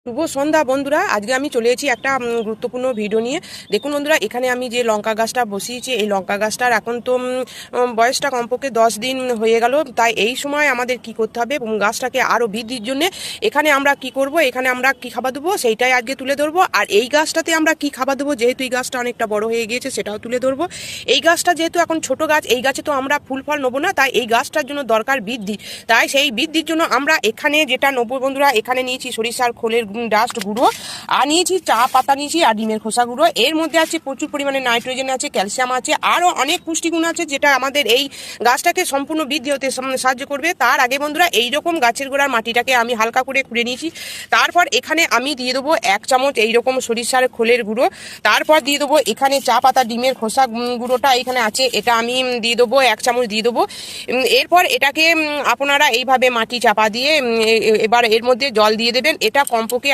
শুভ সন্ধ্যা বন্ধুরা। আজকে আমি চলে এসেছি একটা গুরুত্বপূর্ণ ভিডিও নিয়ে। দেখুন বন্ধুরা, এখানে আমি যে লঙ্কা গাছটা বসিয়েছি, এই লঙ্কা গাছটার এখন তো বয়সটা কমপক্ষে 10 দিন হয়ে গেল। তাই এই সময় আমাদের কি করতে হবে, গাছটাকে আরও বৃদ্ধির জন্য এখানে আমরা কি করব, এখানে আমরা কি খাবার দেবো সেইটাই আজকে তুলে ধরবো। আর এই গাছটাতে আমরা কি খাবার দেবো, যেহেতু এই গাছটা অনেকটা বড় হয়ে গিয়েছে, সেটাও তুলে ধরবো। এই গাছটা যেহেতু এখন ছোট গাছ, এই গাছে তো আমরা ফুল ফল নেবো না, তাই এই গাছটার জন্য দরকার বৃদ্ধি। তাই সেই বৃদ্ধির জন্য আমরা এখানে যেটা নেবো বন্ধুরা, এখানে নিয়েছি সরিষার খোলের ডাস্ট গুঁড়ো, আর নিয়েছি চা পাতা নিয়েছি, আর ডিমের খোসা গুঁড়ো। এর মধ্যে আছে প্রচুর পরিমাণে নাইট্রোজেন আছে, ক্যালসিয়াম আছে, আরও অনেক পুষ্টিগুণ আছে, যেটা আমাদের এই গাছটাকে সম্পূর্ণ বৃদ্ধি হতে সাহায্য করবে। তার আগে বন্ধুরা, এইরকম গাছের গোড়ার মাটিটাকে আমি হালকা করে খুঁড়ে নিয়েছি। তারপর এখানে আমি দিয়ে দেবো 1 চামচ এইরকম সরিষার খোলের গুঁড়ো। তারপর দিয়ে দেবো এখানে চা পাতা ডিমের খোসা গুঁড়োটা এখানে আছে, এটা আমি দিয়ে দেবো 1 চামচ দিয়ে দেবো। এরপর এটাকে আপনারা এইভাবে মাটি চাপা দিয়ে এবার এর মধ্যে জল দিয়ে দেবেন। এটা কমপক্ষে